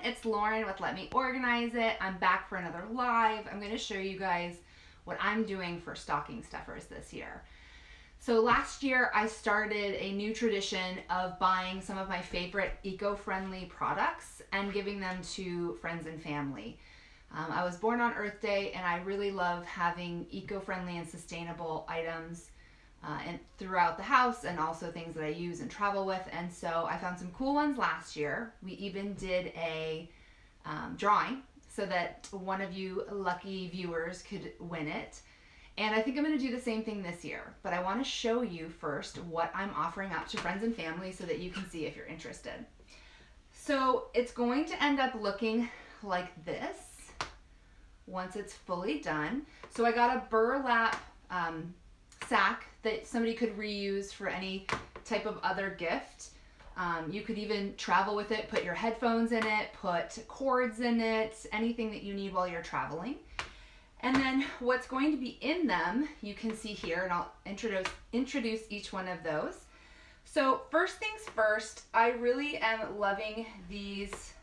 it's Lauren with Let Me Organize It. I'm back for another live. I'm going to show you guys what I'm doing for stocking stuffers this year. So last year I started a new tradition of buying some of my favorite eco-friendly products and giving them to friends and family. I was born on Earth Day and I really love having eco-friendly and sustainable items and throughout the house, and also things that I use and travel with. And so I found some cool ones last year. We even did a drawing so that one of you lucky viewers could win it. And I think I'm going to do the same thing this year. But I want to show you first what I'm offering up to friends and family so that you can see if you're interested. So it's going to end up looking like this once it's fully done. So I got a burlap sack that somebody could reuse for any type of other gift. You could even travel with it, put your headphones in it, put cords in it, anything that you need while you're traveling. And then what's going to be in them, you can see here, and I'll introduce each one of those. So first things first, I really am loving these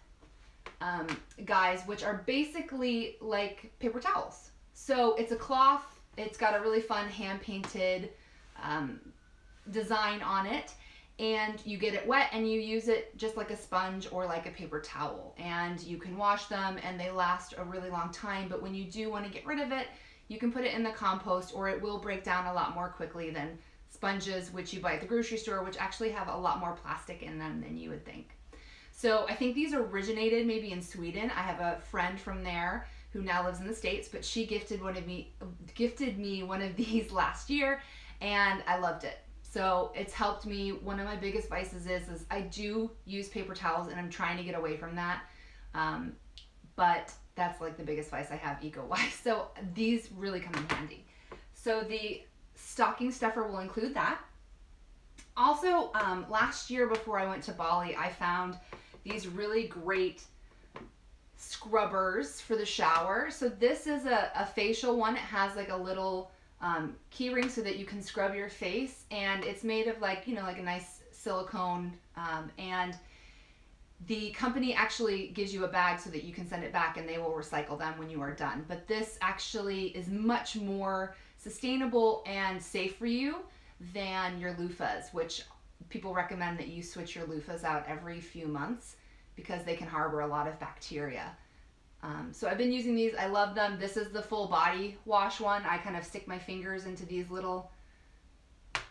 guys, which are basically like paper towels. So it's a cloth. It's got a really fun hand-painted design on it, and you get it wet and you use it just like a sponge or like a paper towel, and you can wash them and they last a really long time. But when you do want to get rid of it, you can put it in the compost, or it will break down a lot more quickly than sponges, which you buy at the grocery store, which actually have a lot more plastic in them than you would think. So I think these originated maybe in Sweden. I have a friend from there who now lives in the States, but she gifted me one of these last year, and I loved it. So it's helped me. One of my biggest vices is I do use paper towels, and I'm trying to get away from that. But that's like the biggest vice I have eco-wise. So these really come in handy. So the stocking stuffer will include that. Also, last year before I went to Bali, I found these really great scrubbers for the shower. So this is a facial one. It has like a little key ring so that you can scrub your face, and it's made of like a nice silicone, and the company actually gives you a bag so that you can send it back and they will recycle them when you are done. But this actually is much more sustainable and safe for you than your loofahs, which people recommend that you switch your loofahs out every few months because they can harbor a lot of bacteria. So I've been using these. I love them. This is the full body wash one. I kind of stick my fingers into these little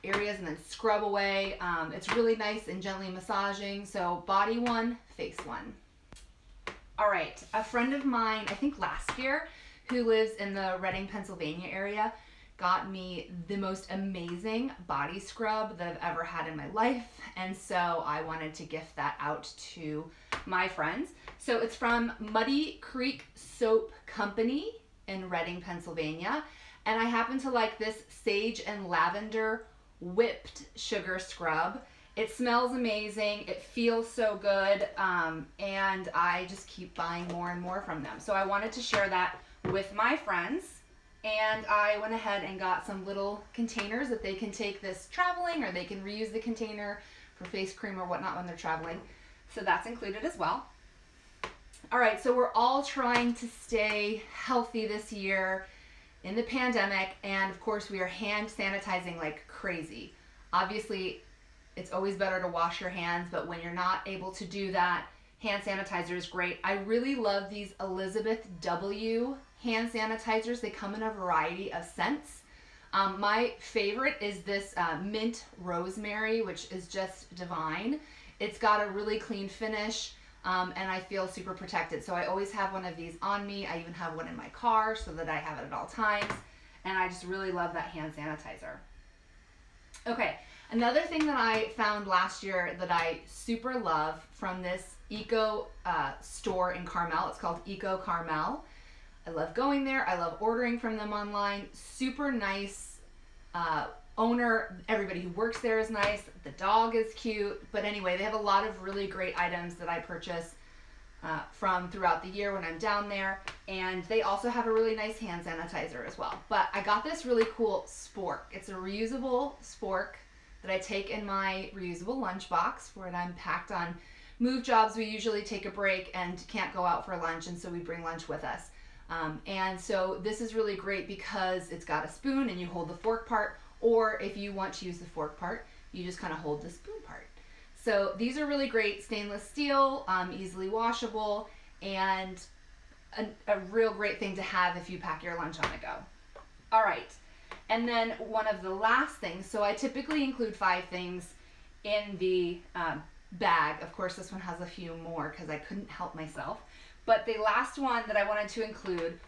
areas and then scrub away. It's really nice and gently massaging. So body one, face one. All right, a friend of mine, I think last year, who lives in the Reading, Pennsylvania area, got me the most amazing body scrub that I've ever had in my life, and so I wanted to gift that out to my friends. So it's from Muddy Creek Soap Company in Reading, Pennsylvania, and I happen to like this sage and lavender whipped sugar scrub. It smells amazing, it feels so good, and I just keep buying more and more from them. So I wanted to share that with my friends. And I went ahead and got some little containers that they can take this traveling, or they can reuse the container for face cream or whatnot when they're traveling. So that's included as well. All right, so we're all trying to stay healthy this year in the pandemic, and of course we are hand sanitizing like crazy. Obviously, it's always better to wash your hands, but when you're not able to do that, hand sanitizer is great. I really love these Elizabeth W hand sanitizers. They come in a variety of scents. My favorite is this mint rosemary, which is just divine. It's got a really clean finish, and I feel super protected. So I always have one of these on me. I even have one in my car so that I have it at all times. And I just really love that hand sanitizer. Okay, another thing that I found last year that I super love from this eco store in Carmel, it's called Eco Carmel. I love going there. I love ordering from them online. Super nice owner. Everybody who works there is nice. The dog is cute. But anyway, they have a lot of really great items that I purchase from throughout the year when I'm down there. And they also have a really nice hand sanitizer as well. But I got this really cool spork. It's a reusable spork that I take in my reusable lunchbox when I'm packed on move jobs, we usually take a break and can't go out for lunch, and so we bring lunch with us. And so this is really great because it's got a spoon and you hold the fork part, or if you want to use the fork part, you just kind of hold the spoon part. So these are really great, stainless steel, easily washable, and a real great thing to have if you pack your lunch on the go. All right, and then one of the last things, so I typically include 5 things in the bag. Of course, this one has a few more because I couldn't help myself. But the last one that I wanted to include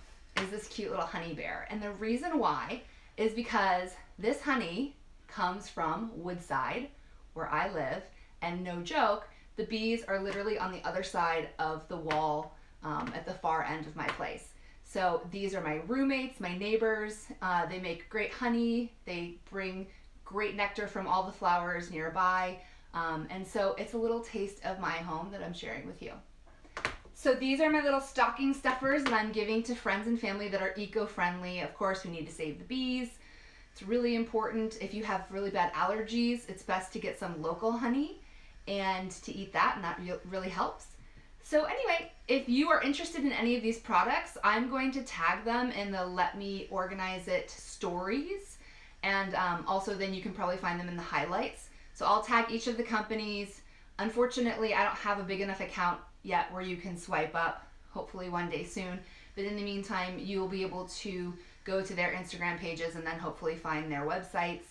is this cute little honey bear. And the reason why is because this honey comes from Woodside, where I live, and no joke, the bees are literally on the other side of the wall at the far end of my place. So these are my roommates, my neighbors. They make great honey. They bring great nectar from all the flowers nearby. And so it's a little taste of my home that I'm sharing with you. So these are my little stocking stuffers that I'm giving to friends and family that are eco-friendly. Of course, we need to save the bees. It's really important. If you have really bad allergies, it's best to get some local honey and to eat that, and that really helps. So anyway, if you are interested in any of these products, I'm going to tag them in the Let Me Organize It stories, and also then you can probably find them in the highlights. So I'll tag each of the companies. Unfortunately, I don't have a big enough account yet where you can swipe up, hopefully one day soon. But in the meantime, you'll be able to go to their Instagram pages and then hopefully find their websites.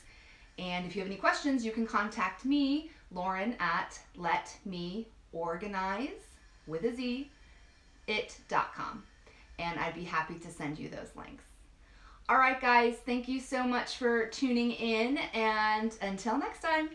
And if you have any questions, you can contact me, Lauren, at letmeorganize, with a Z, it.com. And I'd be happy to send you those links. All right, guys, thank you so much for tuning in, and until next time.